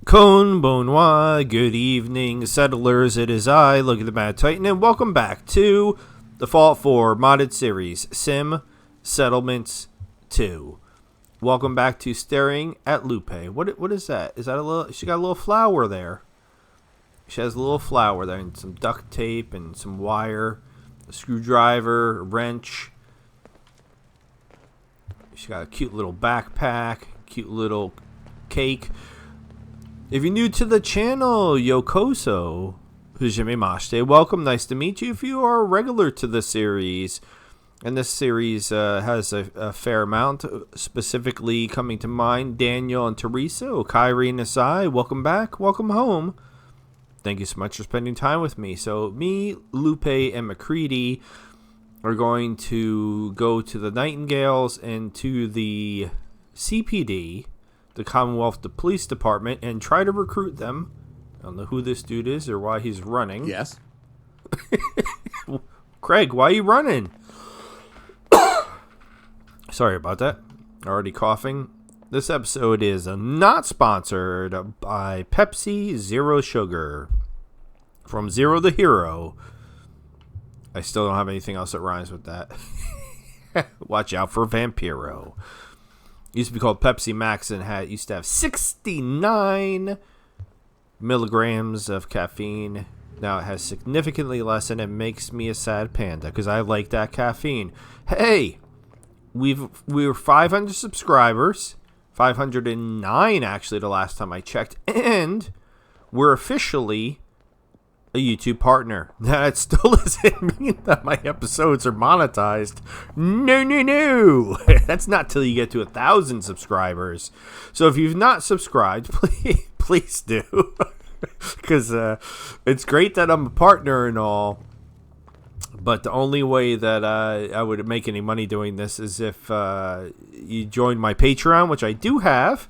Con Bonnois, good evening, settlers. It is I, Look at the Mad Titan, and welcome back to the Fallout 4 modded series, Sim Settlements 2. Welcome back to Staring at Lupe. What is that? Is that a little? She got a little flower there. She has a little flower there, and some duct tape, and some wire, a screwdriver, a wrench. She got a cute little backpack, cute little cake. If you're new to the channel, Yokoso, Hujimemashite, welcome, nice to meet you. If you are a regular to the series, and this series has a fair amount, specifically coming to mind, Daniel and Teresa, Okairi and Asai, welcome back, welcome home. Thank you so much for spending time with me. So me, Lupe, and McCready are going to go to the Nightingales and to the CPD, the Commonwealth Police Department, and try to recruit them. I don't know who this dude is or why he's running. Yes. Craig, why are you running? Sorry about that. Already coughing. This episode is not sponsored by Pepsi Zero Sugar. From Zero the Hero. I still don't have anything else that rhymes with that. Watch out for Vampiro. Used to be called Pepsi Max and used to have 69 milligrams of caffeine. Now it has significantly less, and it makes me a sad panda because I like that caffeine. Hey, we were 500 subscribers, 509 actually the last time I checked, and we're officially a YouTube partner. That still doesn't mean that my episodes are monetized. No. That's not till you get to 1,000 subscribers. So if you've not subscribed, please do. Because it's great that I'm a partner and all. But the only way that I would make any money doing this is if you join my Patreon, which I do have.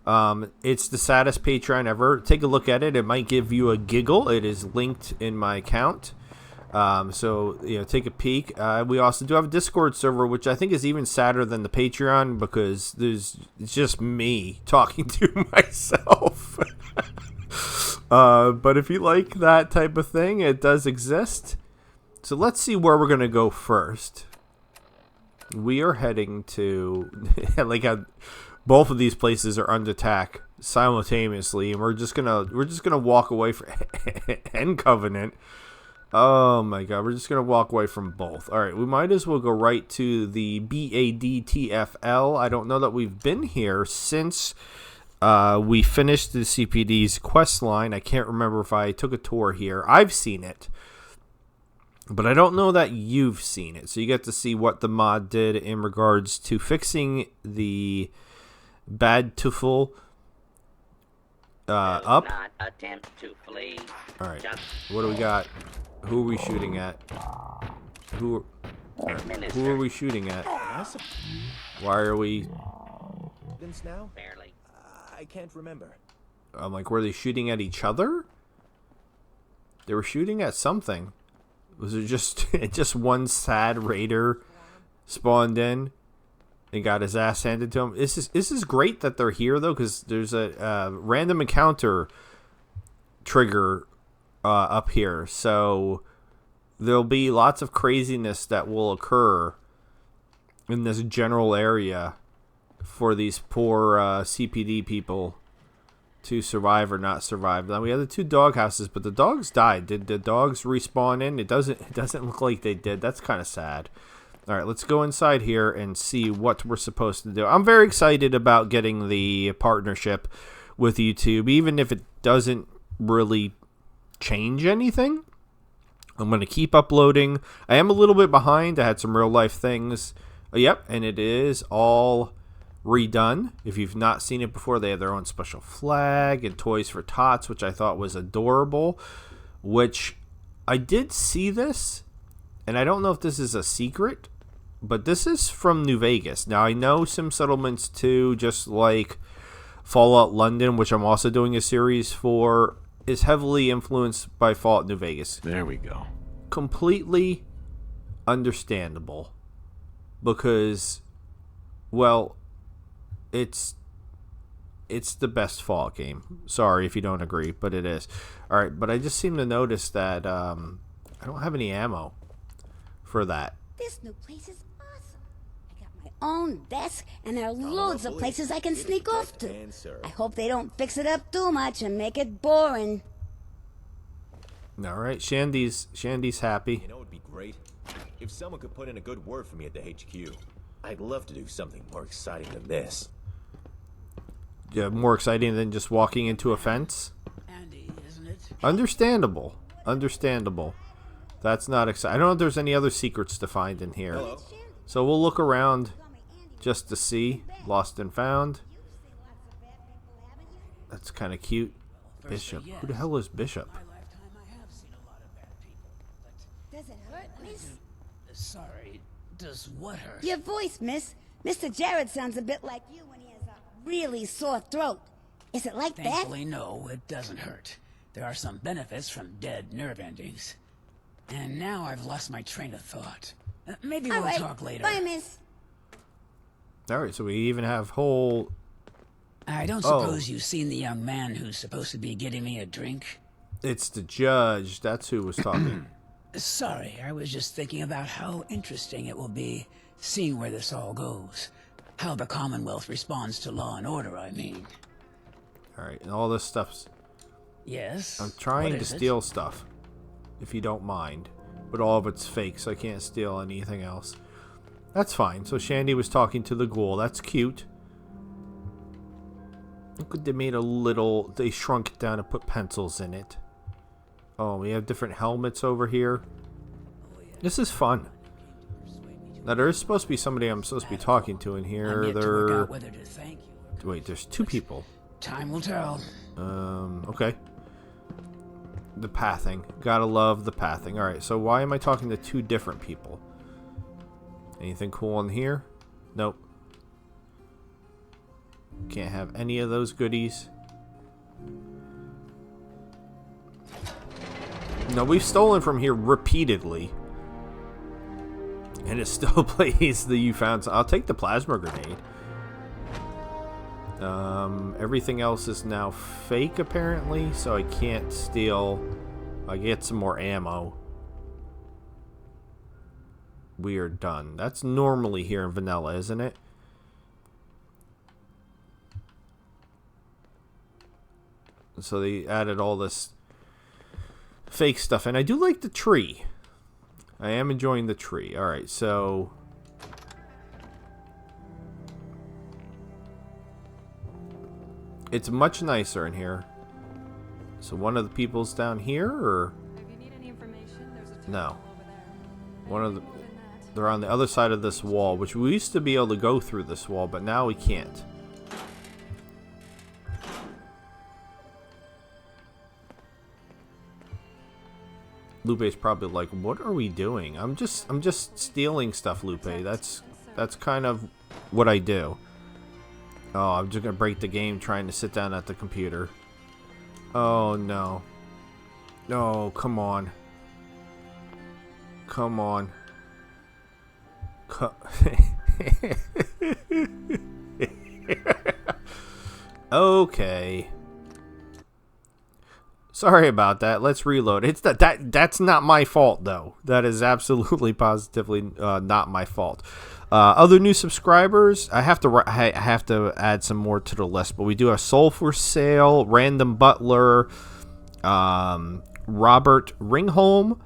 It's the saddest Patreon ever. Take a look at it. It might give you a giggle. It is linked in my account. So, take a peek. We also do have a Discord server, which I think is even sadder than the Patreon because it's just me talking to myself. But if you like that type of thing, it does exist. So let's see where we're going to go first. We are heading to, both of these places are under attack simultaneously, and we're just gonna walk away from End Covenant. Oh my god, we're just gonna walk away from both. All right, we might as well go right to the BADTFL. I don't know that we've been here since we finished the CPD's quest line. I can't remember if I took a tour here. I've seen it, but I don't know that you've seen it. So you get to see what the mod did in regards to fixing the bad tuffle up. Not attempt to flee. All right, what do we got? Who are we shooting at? Who are we shooting at? Why are we? Now? Barely. I can't remember. I'm like, were they shooting at each other? They were shooting at something. Was it just one sad raider spawned in and got his ass handed to him? This is great that they're here though, because there's a random encounter trigger up here, so there'll be lots of craziness that will occur in this general area for these poor CPD people to survive or not survive. Now we have the two dog houses, but the dogs died. Did the dogs respawn in? It doesn't look like they did. That's kind of sad. All right, let's go inside here and see what we're supposed to do. I'm very excited about getting the partnership with YouTube, even if it doesn't really change anything. I'm going to keep uploading. I am a little bit behind. I had some real life things. Yep, and it is all redone. If you've not seen it before, they have their own special flag and Toys for Tots, which I thought was adorable, which I did see this, and I don't know if this is a secret, but this is from New Vegas. Now, I know Sim Settlements 2, just like Fallout London, which I'm also doing a series for, is heavily influenced by Fallout New Vegas. There we go. Completely understandable. Because, well, it's It's the best Fallout game. Sorry if you don't agree, but it is. Alright, but I just seem to notice that I don't have any ammo for that. This new place is awesome. I got my own desk, and there are loads of places I can sneak off to. I hope they don't fix it up too much and make it boring. Alright, Shandy's happy. You know, it'd be great if someone could put in a good word for me at the HQ. I'd love to do something more exciting than this. Yeah, more exciting than just walking into a fence? Andy, isn't it? Understandable. Understandable. That's not exciting. I don't know if there's any other secrets to find in here. Hello. So we'll look around just to see. Lost and found. That's kind of cute. Bishop. Who the hell is Bishop? In my lifetime, I have seen a lot of bad people, but Does it hurt, miss? sorry, does what hurt? Your voice, miss. Mr. Jared sounds a bit like you when he has a really sore throat. Is it like that? Thankfully, no, it doesn't hurt. There are some benefits from dead nerve endings. And now I've lost my train of thought. Maybe All we'll right. talk later. Bye, miss. Alright, so we even have whole... I don't Oh. suppose you've seen the young man who's supposed to be getting me a drink? It's the judge. That's who was talking. Sorry, I was just thinking about how interesting it will be seeing where this all goes. How the Commonwealth responds to law and order, I mean. Alright, and all this stuff's... Yes? I'm trying What to is it? steal stuff, if you don't mind. But all of it's fake, so I can't steal anything else. That's fine. So Shandy was talking to the ghoul. That's cute. Look what they made a little... They shrunk it down and put pencils in it. Oh, we have different helmets over here. This is fun. Now, there is supposed to be somebody I'm supposed to be talking to in I'm here. yet to work out whether to thank you or Wait, there's two people. Time will tell. Okay. The pathing. Gotta love the pathing. Alright, so why am I talking to two different people? Anything cool in here? Nope. Can't have any of those goodies. No, we've stolen from here repeatedly. And it still plays the you found. I'll take the plasma grenade. Everything else is now fake apparently, so I can't steal. I get some more ammo. We are done. That's normally here in vanilla, isn't it? So they added all this fake stuff, and I do like the tree. I am enjoying the tree. Alright, so... It's much nicer in here. So one of the people's down here, or... If you need any information, there's a No. terminal over there. One of the... Open that. They're on the other side of this wall, which we used to be able to go through this wall, but now we can't. Lupe's probably like, "What are we doing?" I'm just stealing stuff, Lupe. That's kind of what I do. Oh, I'm just gonna break the game trying to sit down at the computer. Oh no. No, come on. Come on. Okay. Sorry about that. Let's reload. It's that's not my fault though. That is absolutely positively not my fault. Other new subscribers, I have to add some more to the list, but we do have Soul for Sale, Random Butler, Robert Ringholm,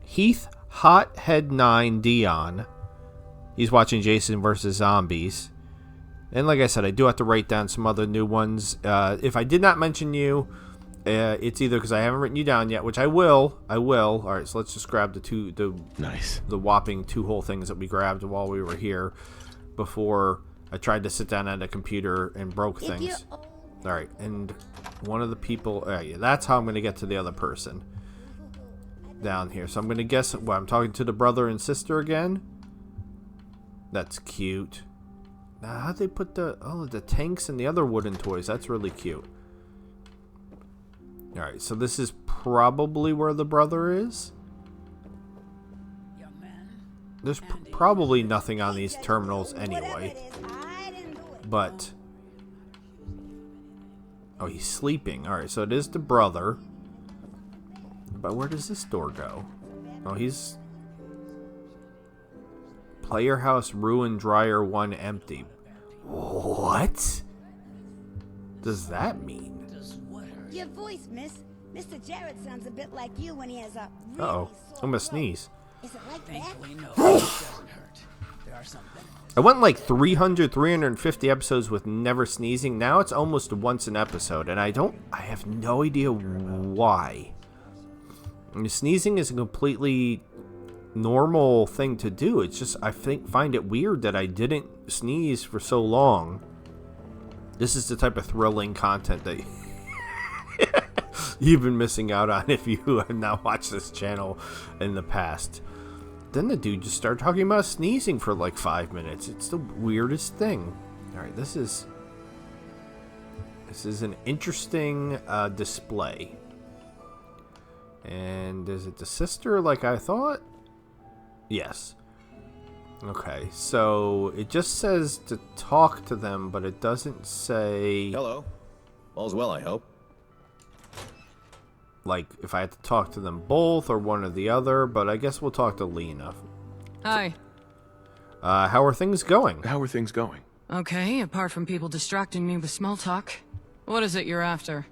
Heath Hothead 9 Dion. He's watching Jason vs. Zombies. And like I said, I do have to write down some other new ones. If I did not mention you, it's either because I haven't written you down yet, which I will. All right, so let's just grab the whopping 2 whole things that we grabbed while we were here before I tried to sit down at a computer and broke things. All right, and one of the people, yeah, that's how I'm going to get to the other person down here. So I'm going to guess, well, I'm talking to the brother and sister again. That's cute. Now, how'd they put the tanks and the other wooden toys? That's really cute. Alright, so this is probably where the brother is. Young man, There's probably nothing on these terminals anyway. But Oh, he's sleeping. Alright, so it is the brother. But where does this door go? Oh, he's... Player house ruin, dryer 1 empty. What does that mean? Your voice, miss. Mr. Jarrett sounds a bit like you when he has a really Uh-oh. sore I'm gonna throat. sneeze. Is it like that? Thankfully, no, it doesn't hurt. There are some benefits. I went like 300, 350 episodes with never sneezing. Now it's almost once an episode, and I have no idea why. I mean, sneezing is a completely normal thing to do. It's just, I find it weird that I didn't sneeze for so long. This is the type of thrilling content that you've been missing out on if you have not watched this channel in the past. Then the dude just started talking about sneezing for like 5 minutes. It's the weirdest thing. Alright, this is an interesting display. And is it the sister like I thought? Yes. Okay, so it just says to talk to them, but it doesn't say... Hello. All's well, I hope. Like, if I had to talk to them both or one or the other, but I guess we'll talk to Lena. Hi. How are things going? How are things going? Okay, apart from people distracting me with small talk. What is it you're after?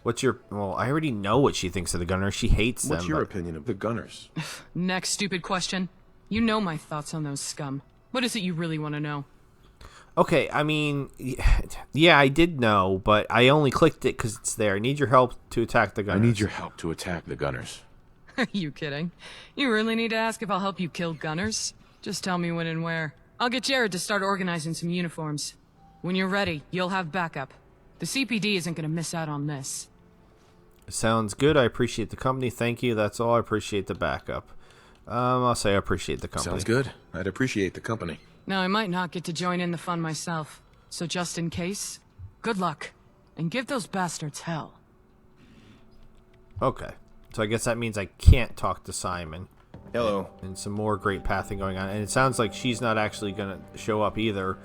What's your... Well, I already know what she thinks of the Gunners. She hates them. What's your but- opinion of the Gunners? Next stupid question. You know my thoughts on those scum. What is it you really want to know? Okay, I mean... Yeah, I did know, but I only clicked it because it's there. I need your help to attack the I Gunners. need your help to attack the Gunners. Are you kidding? You really need to ask if I'll help you kill gunners? Just tell me when and where. I'll get Jared to start organizing some uniforms. When you're ready, you'll have backup. The CPD isn't going to miss out on this. Sounds good. I appreciate the company. Thank you. That's all. I appreciate the backup. I'll say I appreciate the company. Sounds good. I'd appreciate the company. Now, I might not get to join in the fun myself. So just in case, good luck. And give those bastards hell. Okay. So I guess that means I can't talk to Simon. Hello. And some more great pathing going on. And it sounds like she's not actually going to show up either.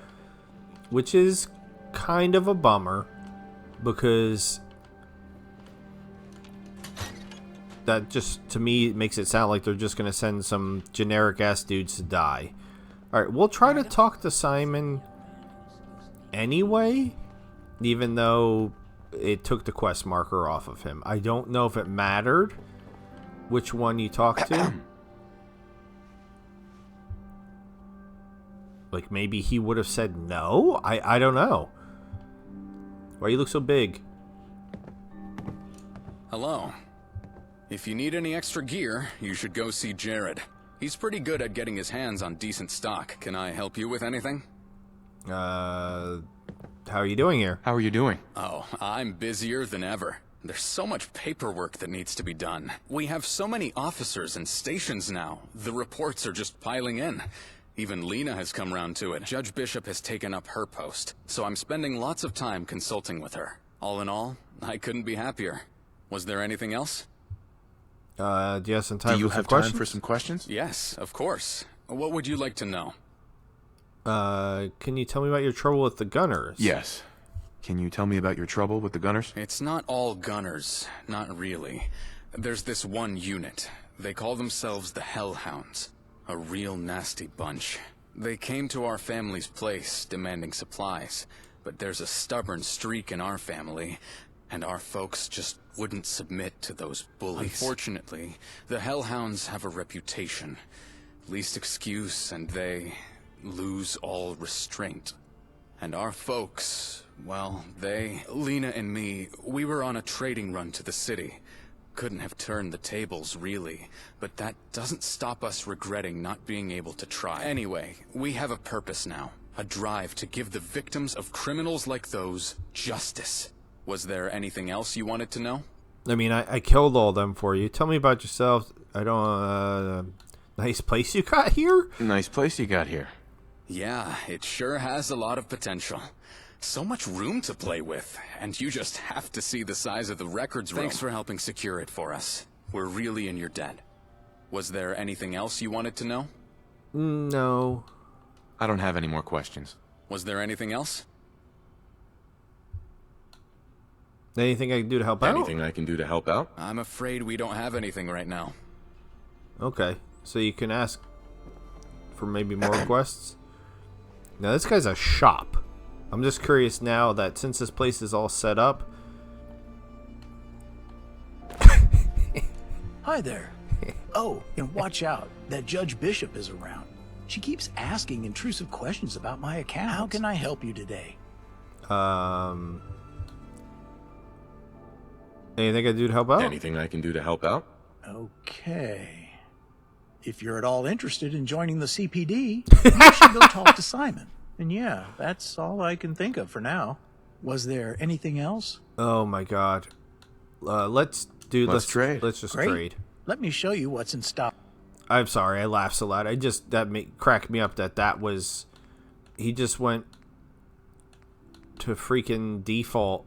Which is kind of a bummer. Because that just, to me, makes it sound like they're just going to send some generic-ass dudes to die. Alright, we'll try to talk to Simon anyway. Even though it took the quest marker off of him. I don't know if it mattered which one you talk to. Like, maybe he would have said no? I don't know. Why you look so big? Hello. If you need any extra gear, you should go see Jared. He's pretty good at getting his hands on decent stock. Can I help you with anything? How are you doing here? How are you doing? Oh, I'm busier than ever. There's so much paperwork that needs to be done. We have so many officers and stations now. The reports are just piling in. Even Lena has come round to it. Judge Bishop has taken up her post, so I'm spending lots of time consulting with her. All in all, I couldn't be happier. Was there anything else? Do you have some time Do you for some have time questions? for some questions? Yes, of course. What would you like to know? Can you tell me about your trouble with the Gunners? Yes. Can you tell me about your trouble with the Gunners? It's not all gunners. Not really. There's this one unit. They call themselves the Hellhounds. A real nasty bunch. They came to our family's place, demanding supplies. But there's a stubborn streak in our family, and our folks just wouldn't submit to those bullies. Unfortunately, the Hellhounds have a reputation. Least excuse, and they lose all restraint. And our folks, well, Lena and me, we were on a trading run to the city. Couldn't have turned the tables, really, but that doesn't stop us regretting not being able to try. Anyway, we have a purpose now. A drive to give the victims of criminals like those justice. Was there anything else you wanted to know? I mean, I killed all them for you. Tell me about yourself. I don't, nice place you got here? Nice place you got here. Yeah, it sure has a lot of potential. So much room to play with, and you just have to see the size of the records room. Thanks for helping secure it for us. We're really in your debt. Was there anything else you wanted to know? No. I don't have any more questions. Was there anything else? Anything I can do to help out? Anything I can do to help out? I'm afraid we don't have anything right now. Okay, so you can ask for maybe more requests. Now this guy's a shop. I'm just curious now that since this place is all set up. Hi there. Oh, and watch out. That Judge Bishop is around. She keeps asking intrusive questions about my account. How can I help you today? Anything I can do to help out? Anything I can do to help out? Okay. If you're at all interested in joining the CPD, you should go talk to Simon. And yeah, that's all I can think of for now. Was there anything else? Oh my god. Let's trade. Let's just Great. trade. Let me show you what's in stock. I'm sorry, I laughed so loud. Cracked me up that was... He just went to freaking default.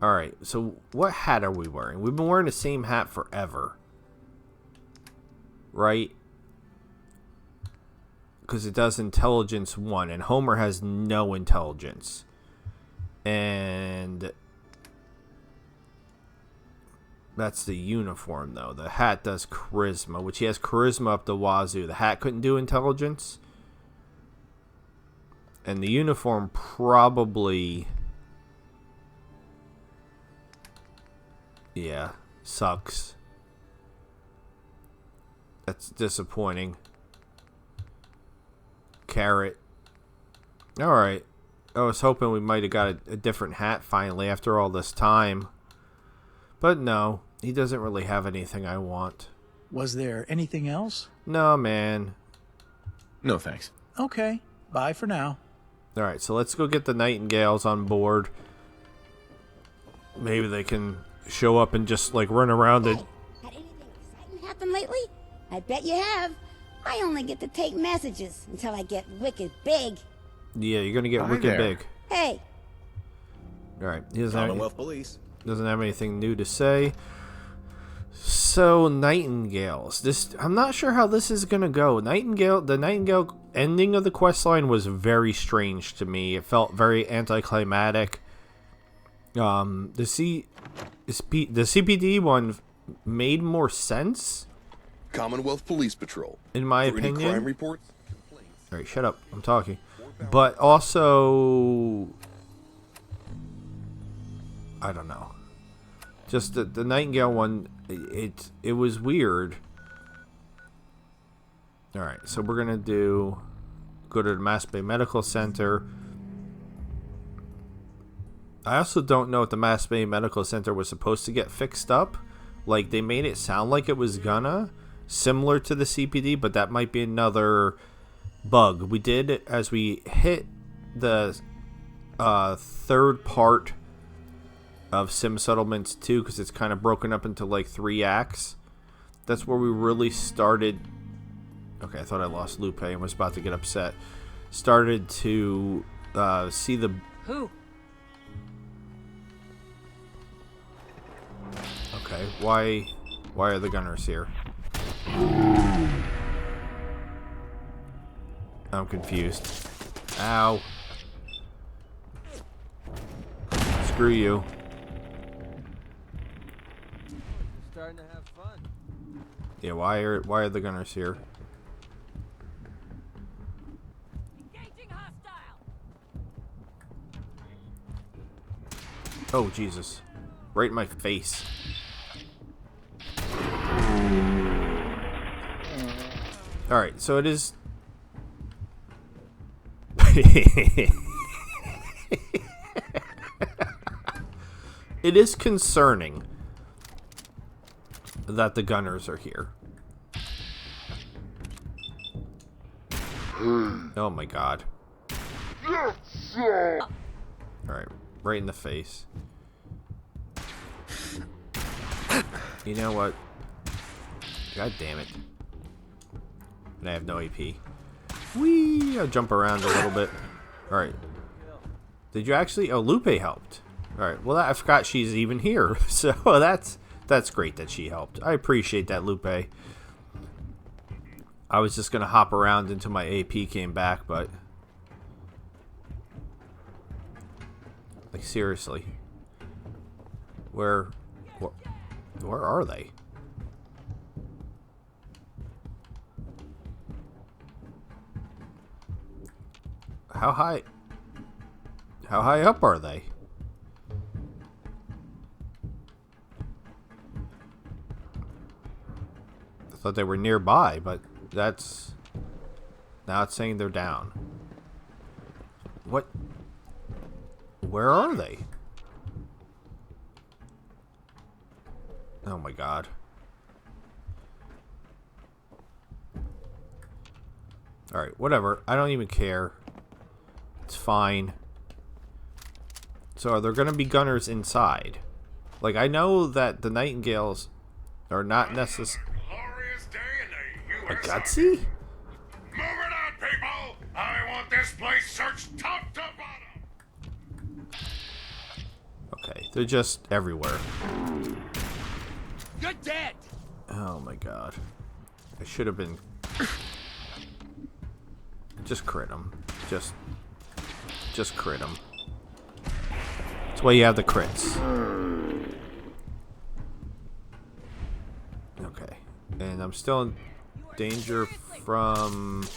Alright, so what hat are we wearing? We've been wearing the same hat forever. Right? Because it does intelligence 1, and Homer has no intelligence. And... That's the uniform, though. The hat does charisma, which he has charisma up the wazoo. The hat couldn't do intelligence. And the uniform probably... Yeah, sucks. That's disappointing. Carrot. Alright. I was hoping we might have got a different hat finally after all this time. But no, he doesn't really have anything I want. Was there anything else? No, man. No, thanks. Okay, bye for now. Alright, so let's go get the Nightingales on board. Maybe they can show up and just, like, run around and... Had anything exciting happen lately? I bet you have. I only get to take messages until I get wicked big. Yeah, you're gonna get Hi wicked there. big. Hey, Alright, he doesn't Commonwealth Police. doesn't have anything new to say. So, Nightingales. I'm not sure how this is gonna go. The Nightingale ending of the quest line was very strange to me. It felt very anticlimactic. The CPD one made more sense, Commonwealth Police Patrol. in my For any opinion. crime reports? Alright, shut up. I'm talking. But also... I don't know. Just the Nightingale one, it was weird. Alright, so we're going to go to the Mass Bay Medical Center. I also don't know if the Mass Bay Medical Center was supposed to get fixed up. Like, they made it sound like it was gonna. Similar to the CPD, but that might be another bug. We did, as we hit the third part of Sim Settlements 2, because it's kind of broken up into like 3 acts. That's where we really started. Okay, I thought I lost Lupe and was about to get upset. Started to see the... Who? Okay, why are the gunners here? I'm confused. Ow. Screw you. Starting to have fun. Yeah, why are the gunners here? Engaging hostile. Oh, Jesus. Right in my face. Alright, so it is... It is concerning that the gunners are here. Oh my god. Alright, right in the face. You know what? God damn it. And I have no AP. Whee! I'll jump around a little bit. Alright. Did you actually... Oh, Lupe helped. Alright, well, I forgot she's even here. So, that's great that she helped. I appreciate that, Lupe. I was just going to hop around until my AP came back, but... Like, seriously. Where are they? How high up are they? I thought they were nearby, but that's... Now it's saying they're down. What? Where are they? Oh my god. Alright, whatever. I don't even care. It's fine. So are there going to be gunners inside? Like, I know that the Nightingales are not necessarily... A gutsy? Move it out, people! I want this place searched top to bottom! Okay, they're just everywhere. You're dead! Oh my god. I should have been... Just crit them. Just crit them. That's why you have the crits. Okay. And I'm still in danger from...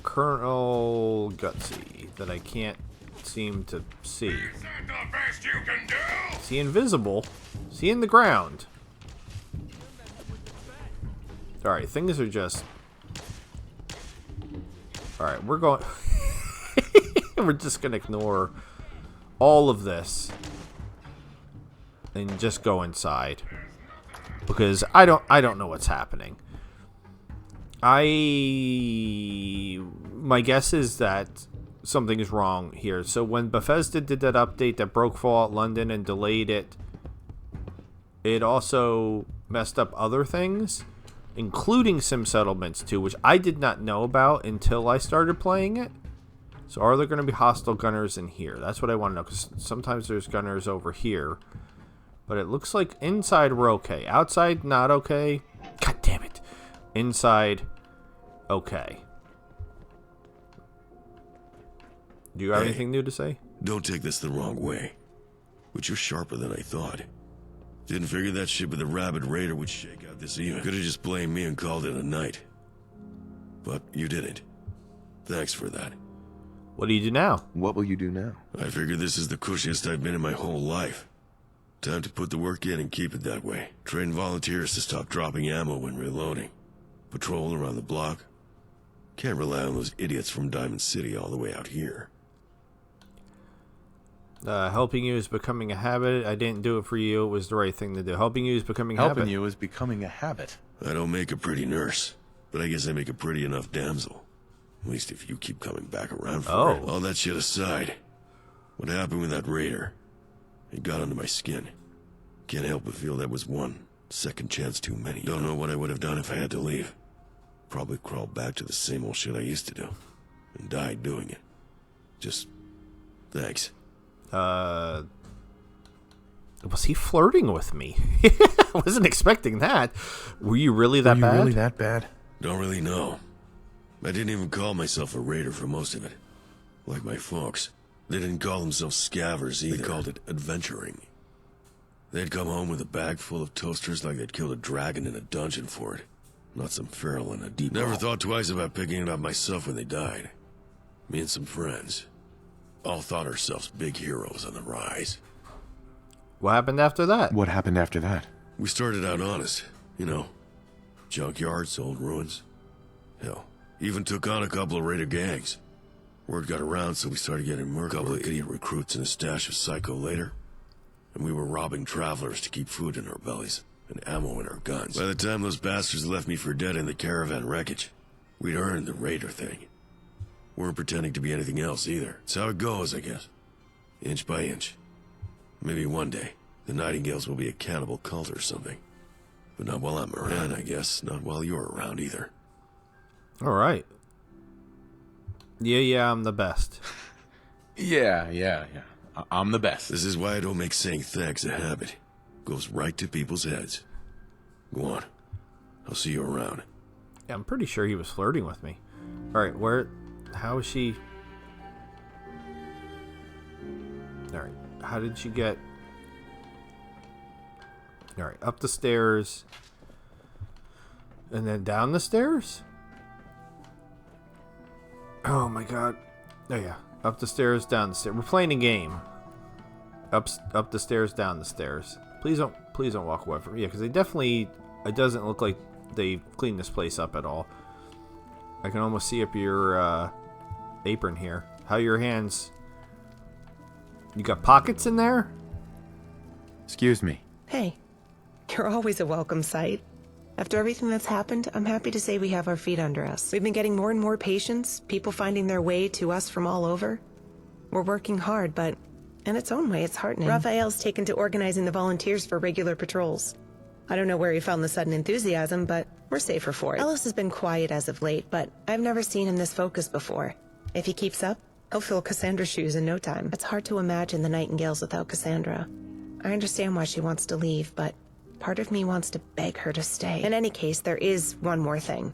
Colonel Gutsy that I can't seem to see. Is that the best you can do? Is he invisible? Is he in the ground? Alright, things are just... Alright, we're going... We're just gonna ignore all of this and just go inside. Because I don't know what's happening. My guess is that something is wrong here. So when Bethesda did that update that broke Fallout London and delayed it, it also messed up other things, including Sim Settlements 2, which I did not know about until I started playing it. So are there going to be hostile gunners in here? That's what I want to know, because sometimes there's gunners over here. But it looks like inside we're okay. Outside, not okay. God damn it. Inside, okay. Do you have anything new to say? Don't take this the wrong way, but you're sharper than I thought. Didn't figure that shit with the rabid raider would shake out this even. Could've just blamed me and called it a night. But you didn't. Thanks for that. What do you do now? What will you do now? I figure this is the cushiest I've been in my whole life. Time to put the work in and keep it that way. Train volunteers to stop dropping ammo when reloading. Patrol around the block. Can't rely on those idiots from Diamond City all the way out here. Helping you is becoming a habit. I didn't do it for you. It was the right thing to do. Helping you is becoming a habit. Helping you is becoming a habit. I don't make a pretty nurse, but I guess I make a pretty enough damsel. At least if you keep coming back around for it. All that shit aside, what happened with that raider? It got under my skin. Can't help but feel that was one second chance too many. Don't know what I would have done if I had to leave. Probably crawled back to the same old shit I used to do. And died doing it. Just... thanks. Was he flirting with me? I wasn't expecting that. Were you really that bad? Really that bad? Don't really know. I didn't even call myself a raider for most of it. Like my folks. They didn't call themselves scavvers either. They called it adventuring. They'd come home with a bag full of toasters like they'd killed a dragon in a dungeon for it. Not some feral in a deep Never thought twice about picking it up myself when they died. Me and some friends all thought ourselves big heroes on the rise. What happened after that? What happened after that? We started out honest, you know. Junkyards, old ruins. Hell, even took on a couple of raider gangs. Word got around, so we started getting murked. A couple of idiot recruits and a stash of psycho later. And we were robbing travelers to keep food in our bellies and ammo in our guns. By the time those bastards left me for dead in the caravan wreckage, we'd earned the raider thing. Weren't pretending to be anything else either. It's how it goes, I guess. Inch by inch. Maybe one day, the Nightingales will be a cannibal cult or something. But not while I'm around, I guess. Not while you're around either. Alright. Yeah, I'm the best. Yeah. I'm the best. This is why I don't make saying thanks a habit. Goes right to people's heads. Go on. I'll see you around. Yeah, I'm pretty sure he was flirting with me. Alright, how is she... Alright, how did she get... Alright, up the stairs. And then down the stairs? Oh my god. Oh yeah, up the stairs, down the stairs. We're playing a game. Up the stairs, down the stairs. Please don't walk away from me. Yeah, because they definitely... It doesn't look like they cleaned this place up at all. I can almost see up your apron here. How are your hands? You got pockets in there? Excuse me. Hey, you're always a welcome sight. After everything that's happened, I'm happy to say we have our feet under us. We've been getting more and more patients, people finding their way to us from all over. We're working hard, but in its own way, it's heartening. Raphael's taken to organizing the volunteers for regular patrols. I don't know where he found the sudden enthusiasm, but we're safer for it. Ellis has been quiet as of late, but I've never seen him this focused before. If he keeps up, he'll fill Cassandra's shoes in no time. It's hard to imagine the Nightingales without Cassandra. I understand why she wants to leave, but part of me wants to beg her to stay. In any case, there is one more thing.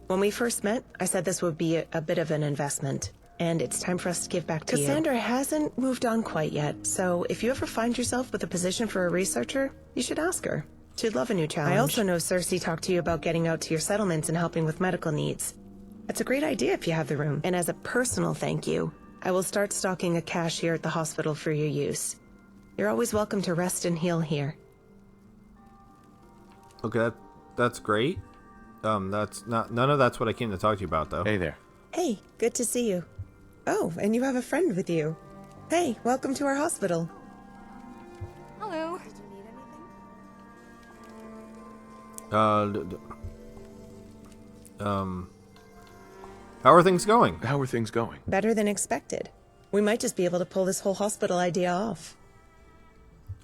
When we first met, I said this would be a bit of an investment, and it's time for us to give back to you. Cassandra hasn't moved on quite yet, so if you ever find yourself with a position for a researcher, you should ask her. She'd love a new challenge. I also know Cersei talked to you about getting out to your settlements and helping with medical needs. It's a great idea if you have the room. And as a personal thank you, I will start stocking a cache here at the hospital for your use. You're always welcome to rest and heal here. Okay, that's great. That's not... None of that's what I came to talk to you about, though. Hey there. Hey, good to see you. Oh, and you have a friend with you. Hey, welcome to our hospital. Hello. How are things going? How are things going? Better than expected. We might just be able to pull this whole hospital idea off.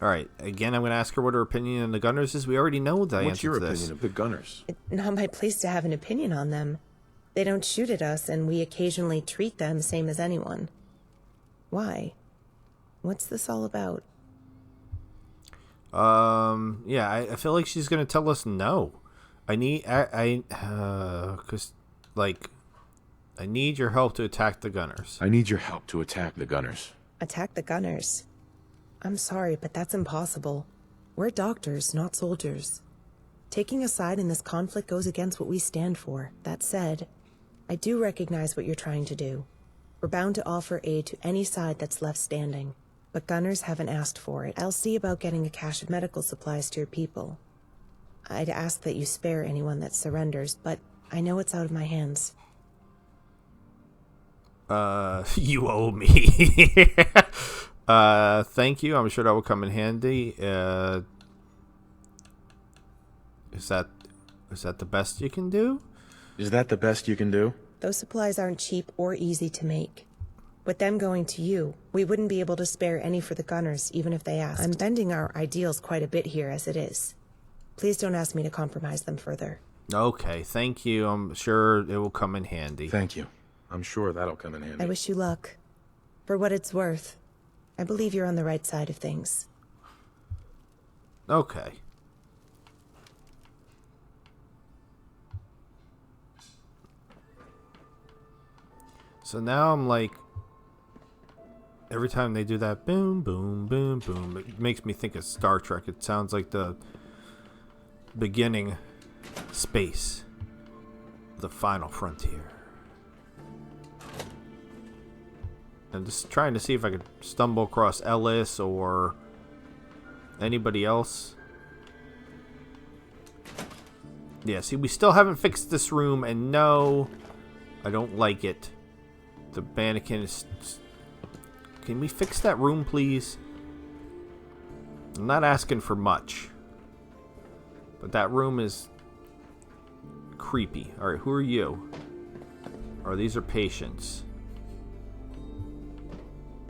Alright, again, I'm going to ask her what her opinion on the Gunners is. We already know the What's answer your to this. opinion of the Gunners? It's not my place to have an opinion on them. They don't shoot at us, and we occasionally treat them same as anyone. Why? What's this all about? Yeah, I feel like she's going to tell us no. I need your help to attack the Gunners. I need your help to attack the Gunners. Attack the Gunners? I'm sorry, but that's impossible. We're doctors, not soldiers. Taking a side in this conflict goes against what we stand for. That said, I do recognize what you're trying to do. We're bound to offer aid to any side that's left standing. But Gunners haven't asked for it. I'll see about getting a cache of medical supplies to your people. I'd ask that you spare anyone that surrenders, but I know it's out of my hands. You owe me. Thank you. I'm sure that will come in handy. Is that the best you can do? Is that the best you can do? Those supplies aren't cheap or easy to make. With them going to you, we wouldn't be able to spare any for the Gunners, even if they asked. I'm bending our ideals quite a bit here as it is. Please don't ask me to compromise them further. Okay, thank you. I'm sure it will come in handy. Thank you. I'm sure that'll come in handy. I wish you luck. For what it's worth, I believe you're on the right side of things. Okay. So now I'm like, every time they do that boom, boom, boom, boom, it makes me think of Star Trek. It sounds like the beginning space, the final frontier. I'm just trying to see if I could stumble across Ellis or anybody else. Yeah, see, we still haven't fixed this room, and no, I don't like it. The mannequin is... Can we fix that room, please? I'm not asking for much. But that room is creepy. Alright, who are you? Or these are patients.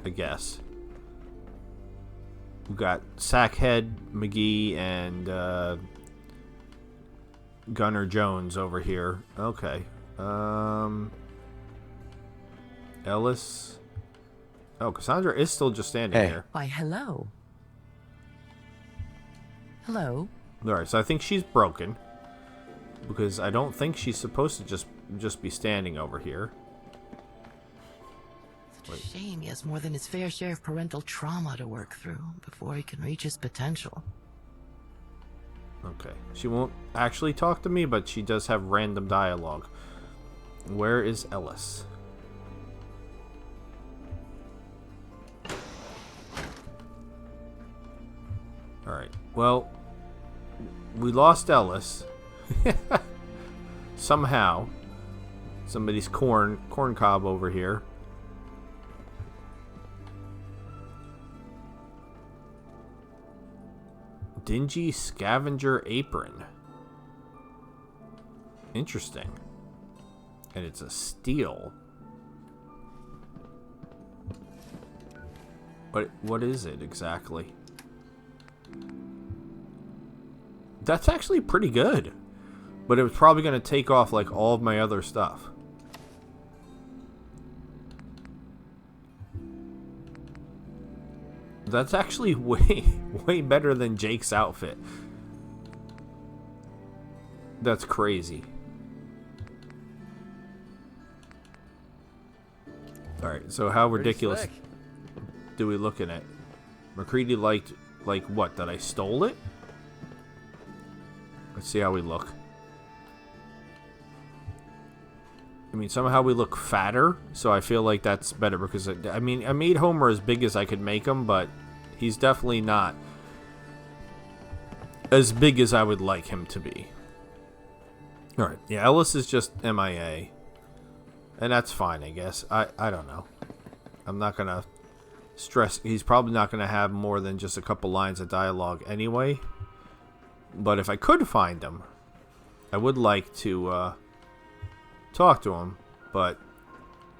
I guess. We got Sackhead McGee and Gunner Jones over here. Okay. Ellis. Oh, Cassandra is still just standing there. Why, hello. Hello. Alright, so I think she's broken. Because I don't think she's supposed to just be standing over here. Shame he has more than his fair share of parental trauma to work through before he can reach his potential. Okay. She won't actually talk to me, but she does have random dialogue. Where is Ellis? Alright. Well, we lost Ellis. Somehow. Somebody's corn cob over here. Dingy scavenger apron. Interesting. And it's a steel. What is it exactly? That's actually pretty good. But it was probably going to take off like all of my other stuff. That's actually way better than Jake's outfit. That's crazy. Alright, so how ridiculous do we look at it? McCready liked, like what, that I stole it? Let's see how we look. I mean, somehow we look fatter, so I feel like that's better because, I mean, I made Homer as big as I could make him, but he's definitely not as big as I would like him to be. Alright, yeah, Ellis is just MIA. And that's fine, I guess. I don't know. I'm not going to stress. He's probably not going to have more than just a couple lines of dialogue anyway. But if I could find him, I would like to talk to him. But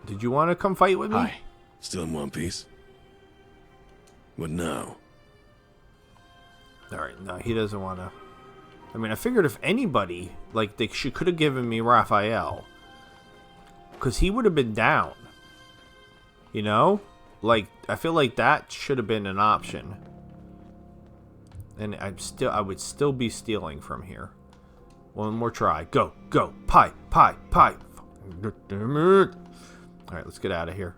did you want to come fight with me? Hi. Still in one piece? What now? Alright, no, he doesn't want to. I mean, I figured if anybody, like, she could have given me Raphael. Because he would have been down. You know? Like, I feel like that should have been an option. And I would still be stealing from here. One more try. Go, go. Pie. Alright, let's get out of here.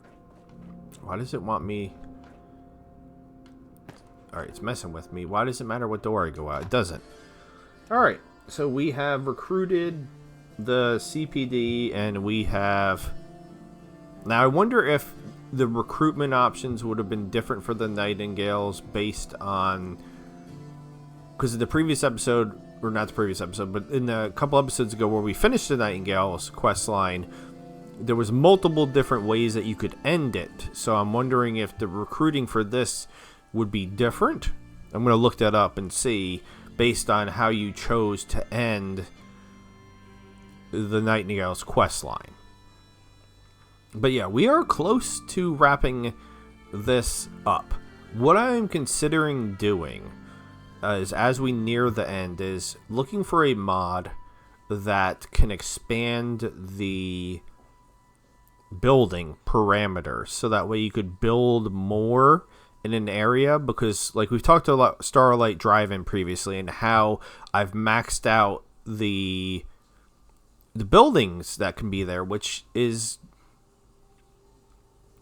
Why does it want me? Alright, it's messing with me. Why does it matter what door I go out? It doesn't. Alright, so we have recruited the CPD, and we have... Now, I wonder if the recruitment options would have been different for the Nightingales based on... Because in the previous episode, or not the previous episode, but in a couple episodes ago where we finished the Nightingales quest line, there was multiple different ways that you could end it. So I'm wondering if the recruiting for this would be different. I'm going to look that up and see, based on how you chose to end the Nightingale's quest line. But yeah, we are close to wrapping this up. What I'm considering doing is, as we near the end, is looking for a mod that can expand the building parameters, so that way you could build more in an area, because like we've talked about Starlight Drive-In previously and how I've maxed out the buildings that can be there, which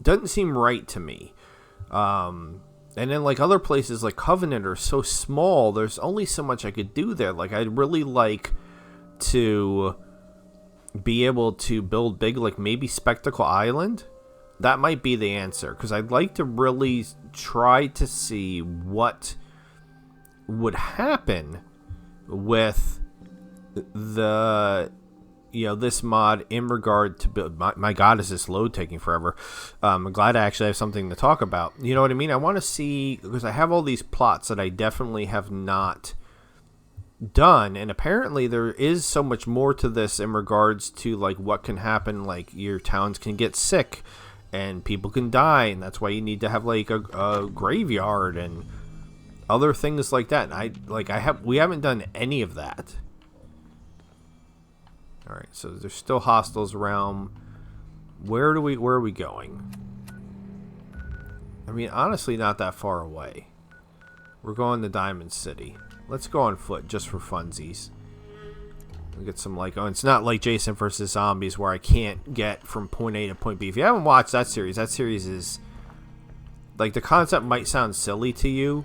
doesn't seem right to me. And then like other places like Covenant are so small, there's only so much I could do there. Like I'd really like to be able to build big, like maybe Spectacle Island. That might be the answer, because I'd like to really try to see what would happen with the this mod in regard to build. My god, is this load taking forever? I'm glad I actually have something to talk about. You know what I mean? I want to see, because I have all these plots that I definitely have not done, and apparently there is so much more to this in regards to like what can happen. Like your towns can get sick and people can die, and that's why you need to have like a graveyard and other things like that. And we haven't done any of that. Alright, so there's still hostiles around. Where are we going? I mean, honestly, not that far away. We're going to Diamond City. Let's go on foot, just for funsies. We get some like, oh, it's not like Jason versus Zombies where I can't get from point A to point B. If you haven't watched that series is like, the concept might sound silly to you,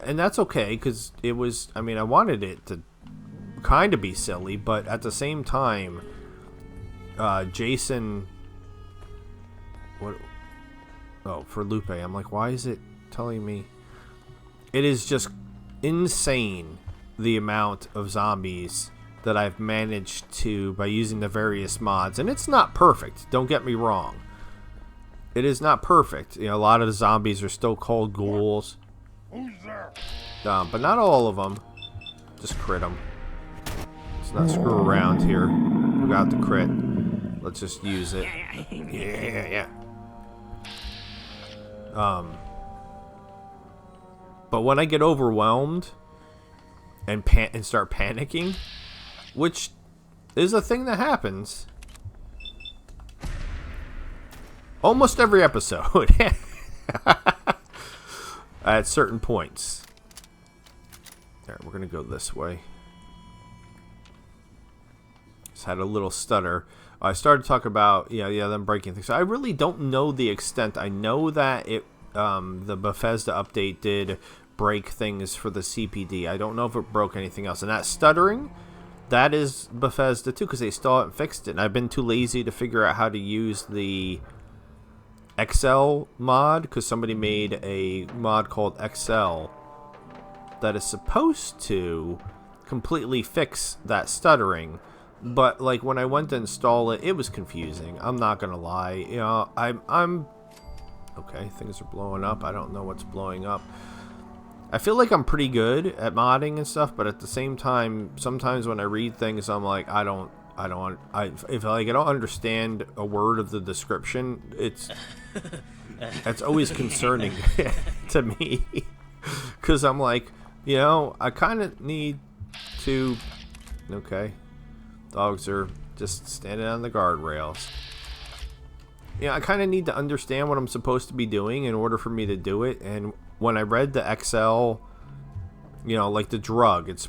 and that's okay, because it was, I mean, I wanted it to kind of be silly, but at the same time, Jason, what, oh, for Lupe, I'm like, why is it telling me? It is just insane the amount of zombies that I've managed to, by using the various mods, and it's not perfect, don't get me wrong. It is not perfect. You know, a lot of the zombies are still called ghouls. Who's there? But not all of them. Just crit them. Let's not screw around here. We got the crit. Let's just use it. Yeah. But when I get overwhelmed and start panicking, which is a thing that happens almost every episode at certain points. Alright, we're gonna go this way. Just had a little stutter. I started to talk about them breaking things. So I really don't know the extent. I know that the Bethesda update did break things for the CPD. I don't know if it broke anything else. And that stuttering, that is Bethesda too, because they still haven't fixed it. And I've been too lazy to figure out how to use the XL mod, because somebody made a mod called XL that is supposed to completely fix that stuttering. But like when I went to install it, it was confusing. I'm not gonna lie. You know, I'm okay. Things are blowing up. I don't know what's blowing up. I feel like I'm pretty good at modding and stuff, but at the same time, sometimes when I read things, I'm like, if I don't understand a word of the description, it's always concerning to me, because I'm like, you know, I kind of need to. Okay, dogs are just standing on the guardrails. Yeah, I kind of need to understand what I'm supposed to be doing in order for me to do it. And when I read the XL, you know, like the drug, it's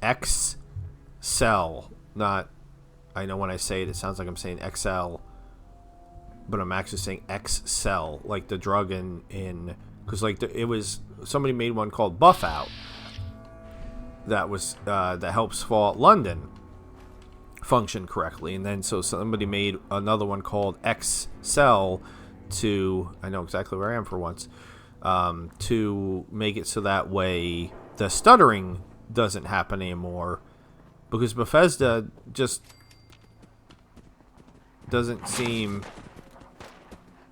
X-Cell, not, I know when I say it, it sounds like I'm saying XL, but I'm actually saying X-Cell, like the drug in because like it was, somebody made one called Buff Out that was, that helps Fallout London function correctly, and then so somebody made another one called X-Cell to, I know exactly where I am for once, to make it so that way the stuttering doesn't happen anymore, because Bethesda just doesn't seem,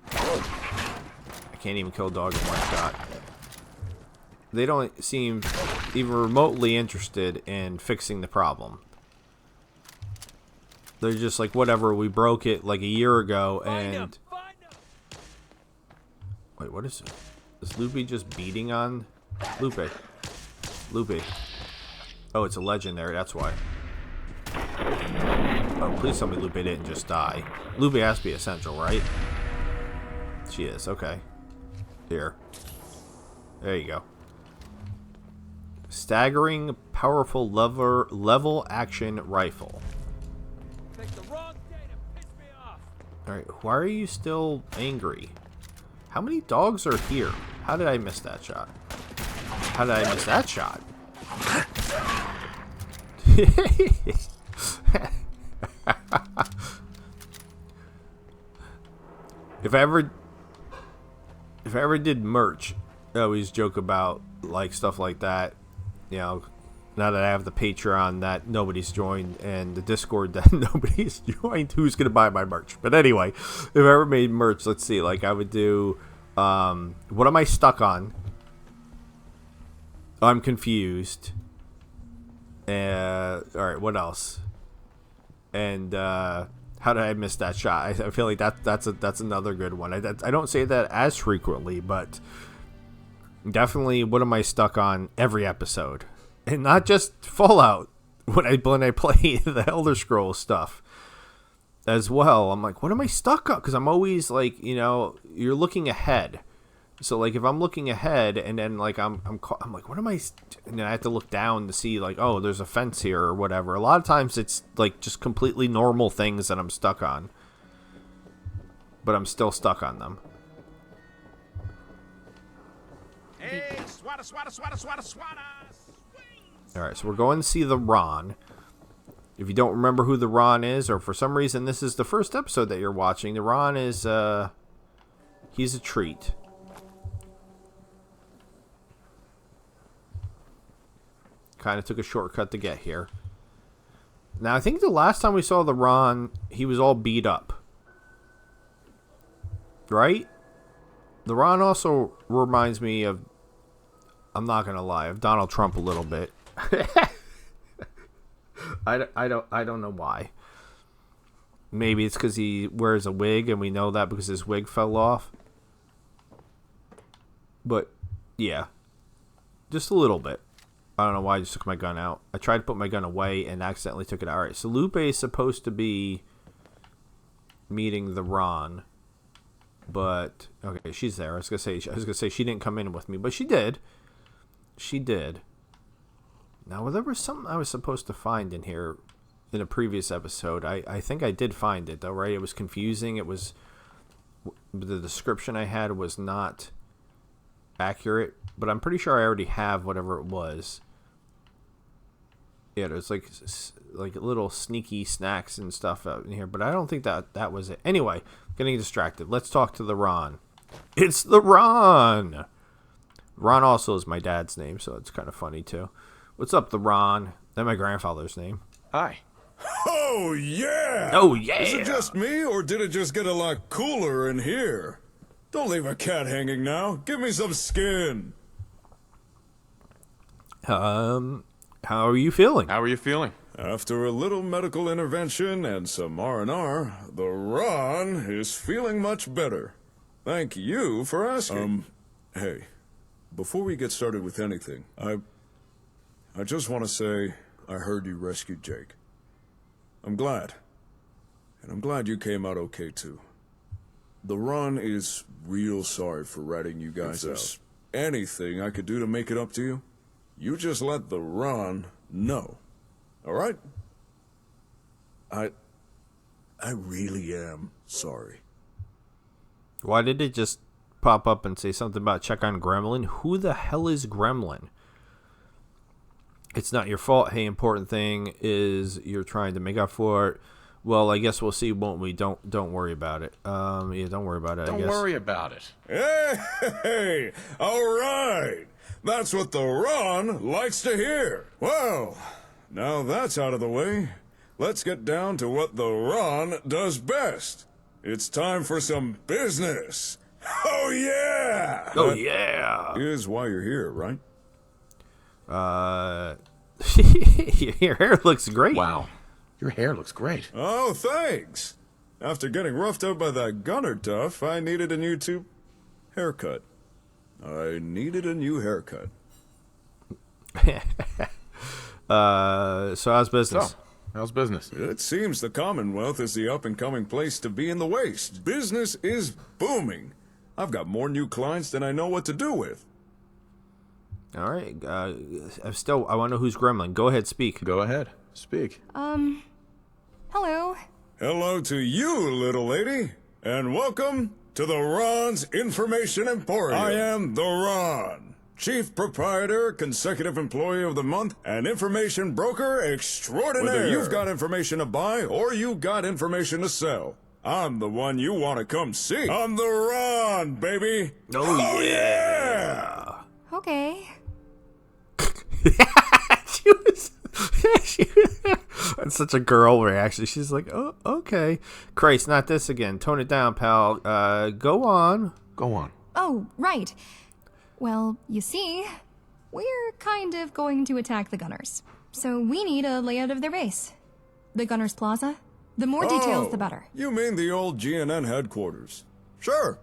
I can't even kill a dog in one shot. They don't seem even remotely interested in fixing the problem. They're just like, whatever, we broke it like a year ago, and... Wait, what is it? Is Lupe just beating on... Lupe. Oh, it's a legendary, that's why. Oh, please tell me Lupe didn't just die. Lupe has to be essential, right? She is, okay. Here. There you go. Staggering, powerful level action rifle. Alright, why are you still angry? How many dogs are here? How did I miss that shot? How did I miss that shot? If I ever did merch, I always joke about like stuff like that. You know, now that I have the Patreon that nobody's joined and the Discord that nobody's joined, who's gonna buy my merch? But anyway, if I ever made merch, let's see, like I would do, what am I stuck on? I'm confused. Alright, what else? And how did I miss that shot? I feel like that's another good one. I don't say that as frequently, but definitely what am I stuck on every episode. And not just Fallout, when I play the Elder Scrolls stuff as well. I'm like, what am I stuck on? Because I'm always like, you know, you're looking ahead. So like if I'm looking ahead and then like I'm like, what am I? And then I have to look down to see like, oh, there's a fence here or whatever. A lot of times it's like just completely normal things that I'm stuck on, but I'm still stuck on them. Hey, swata, swata, swata, swata, swata. All right, so we're going to see the Ron. If you don't remember who the Ron is, or for some reason this is the first episode that you're watching, the Ron is he's a treat. Kind of took a shortcut to get here. Now, I think the last time we saw the Ron, he was all beat up. Right? The Ron also reminds me of, I'm not going to lie, of Donald Trump a little bit. I don't know why. Maybe it's because he wears a wig, and we know that because his wig fell off. But, yeah. Just a little bit. I don't know why I just took my gun out. I tried to put my gun away and accidentally took it out. Alright, so Lupe is supposed to be meeting the Ron. But, okay, she's there. I was gonna say she didn't come in with me, but she did. She did. Now, there was something I was supposed to find in here in a previous episode. I think I did find it, though, right? It was confusing. It was... The description I had was not accurate, but I'm pretty sure I already have whatever it was. Yeah, there's like little sneaky snacks and stuff out in here, but I don't think that was it. Anyway, getting distracted. Let's talk to the Ron. It's the Ron! Ron also is my dad's name, so it's kind of funny, too. What's up, the Ron? That's my grandfather's name. Hi. Oh, yeah! Oh, yeah! Is it just me, or did it just get a lot cooler in here? Don't leave a cat hanging now. Give me some skin. How are you feeling? How are you feeling? After a little medical intervention and some R&R, the Ron is feeling much better. Thank you for asking. Hey, before we get started with anything, I just want to say I heard you rescued Jake. I'm glad. And I'm glad you came out okay, too. The Ron is real sorry for ratting you guys out. If there's anything I could do to make it up to you, you just let the Ron know. All right? I really am sorry. Why did it just pop up and say something about check on Gremlin? Who the hell is Gremlin? It's not your fault. Hey, important thing is you're trying to make up for it. Well, I guess we'll see, won't we? Don't worry about it. Yeah, don't worry about it. Don't worry about it. Hey, all right. That's what the Ron likes to hear. Well, now that's out of the way, let's get down to what the Ron does best. It's time for some business. Oh, yeah! Oh, yeah! Is why you're here, right? Your hair looks great. Wow. Your hair looks great. Oh, thanks. After getting roughed up by that gunner tough, I needed a new haircut. I needed a new haircut. So how's business? So, how's business? It seems the Commonwealth is the up-and-coming place to be in the Waste. Business is booming. I've got more new clients than I know what to do with. All right. I want to know who's Gremlin. Go ahead, speak. Go ahead, speak. Hello. Hello to you, little lady, and welcome to the Ron's Information Emporium. I am the Ron, Chief Proprietor, Consecutive Employee of the Month, and Information Broker Extraordinaire. Whether you've got information to buy or you got information to sell, I'm the one you want to come see. I'm the Ron, baby. Oh yeah. Okay. That's such a girl reaction. She's like, oh, okay. Christ, not this again. Tone it down, pal. Go on. Go on. Oh, right. Well, you see, we're kind of going to attack the Gunners. So we need a layout of their base. The Gunners Plaza. The more details, the better. You mean the old GNN headquarters? Sure.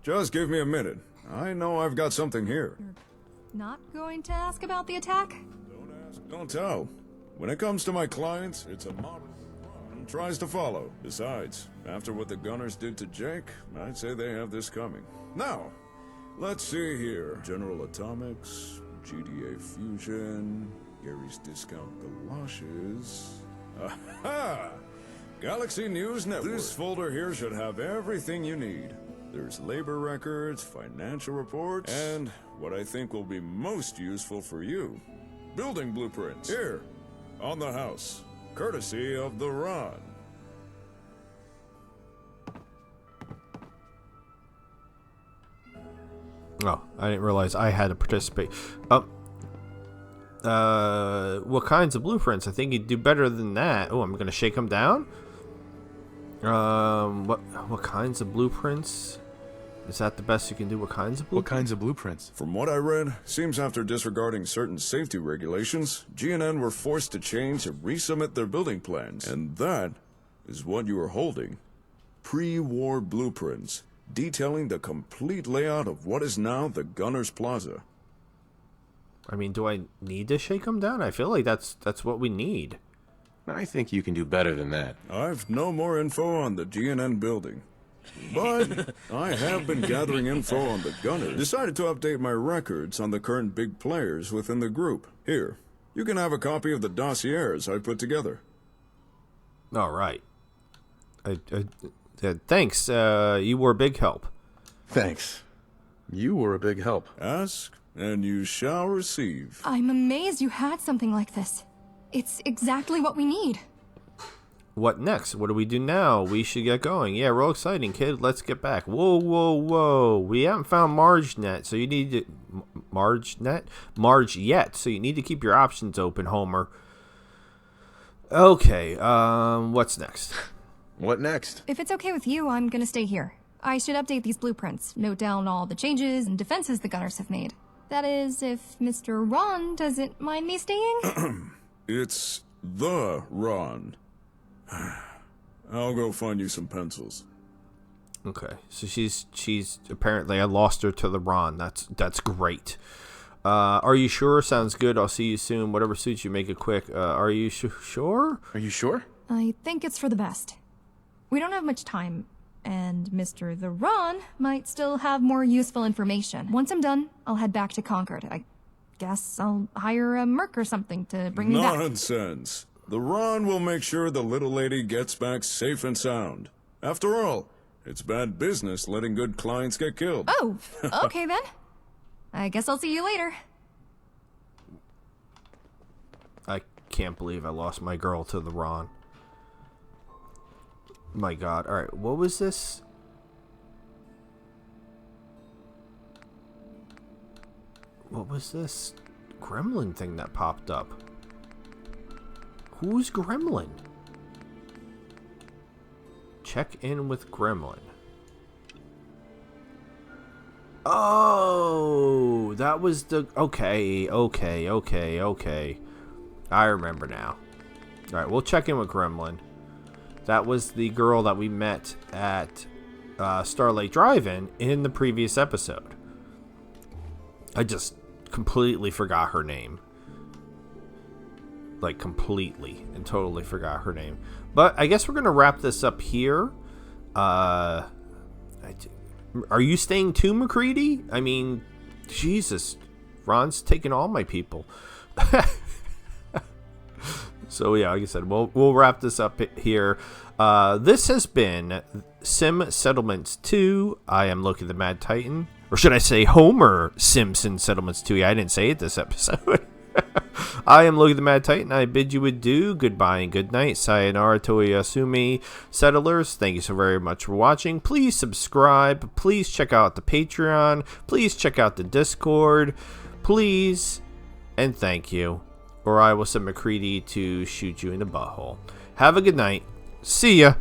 Just give me a minute. I know I've got something here. Not going to ask about the attack? Don't ask, don't tell. When it comes to my clients, it's a model Ron tries to follow. Besides, after what the Gunners did to Jake, I'd say they have this coming. Now, Let's see here. General Atomics, GDA Fusion, Gary's Discount Galoshes. Aha! Galaxy News Network. This folder here should have everything you need. There's labor records, financial reports, and what I think will be most useful for you. Building blueprints. Here, on the house. Courtesy of the Ron. Oh, I didn't realize I had to participate. What kinds of blueprints? I think you'd do better than that. Oh, I'm gonna shake them down. What kinds of blueprints? Is that the best you can do? What kinds of blueprints? What kinds of blueprints? From what I read, seems after disregarding certain safety regulations, GNN were forced to change and resubmit their building plans. And that is what you are holding. Pre-war blueprints, detailing the complete layout of what is now the Gunners Plaza. I mean, do I need to shake them down? I feel like that's what we need. I think you can do better than that. I've no more info on the GNN building. But I have been gathering info on the Gunners. Decided to update my records on the current big players within the group. Here, you can have a copy of the dossiers I put together. All right. Thanks. You were a big help. Thanks. You were a big help. Ask, and you shall receive. I'm amazed you had something like this. It's exactly what we need. What next? What do we do now? We should get going. Yeah, real exciting, kid. Let's get back. Whoa, whoa, whoa. We haven't found Marge yet, so you need to... Marge yet, so you need to keep your options open, Homer. Okay, what's next? What next? If it's okay with you, I'm gonna stay here. I should update these blueprints, note down all the changes and defenses the Gunners have made. That is, if Mr. Ron doesn't mind me staying? It's the Ron. I'll go find you some pencils. Okay, so she's apparently I lost her to the Ron. That's great. Are you sure? Sounds good. I'll see you soon. Whatever suits you, make it quick. Are you sure? Are you sure? I think it's for the best. We don't have much time, and Mr. the Ron might still have more useful information. Once I'm done, I'll head back to Concord. I guess I'll hire a merc or something to bring me back. Nonsense. The Ron will make sure the little lady gets back safe and sound. After all, it's bad business letting good clients get killed. Oh, okay then. I guess I'll see you later. I can't believe I lost my girl to the Ron. My God. All right, what was this? What was this gremlin thing that popped up? Who's Gremlin? Check in with Gremlin. Oh, that was the... Okay. I remember now. Alright, we'll check in with Gremlin. That was the girl that we met at Starlight Drive-In in the previous episode. I just completely forgot her name. Like, completely and totally forgot her name. But I guess we're going to wrap this up here. Are you staying too, McCready? I mean, Jesus. Ron's taking all my people. So, yeah, like I said, we'll wrap this up here. This has been Sim Settlements 2. I am Loki the Mad Titan. Or should I say Homer Simpson Settlements 2? Yeah, I didn't say it this episode. I am Loki the Mad Titan. I bid you adieu, goodbye, and good night. Sayonara toyasumi, settlers. Thank you so very much for watching. Please subscribe. Please check out the Patreon. Please check out the Discord. Please and thank you. Or I will send McCready to shoot you in the butthole. Have a good night. See ya.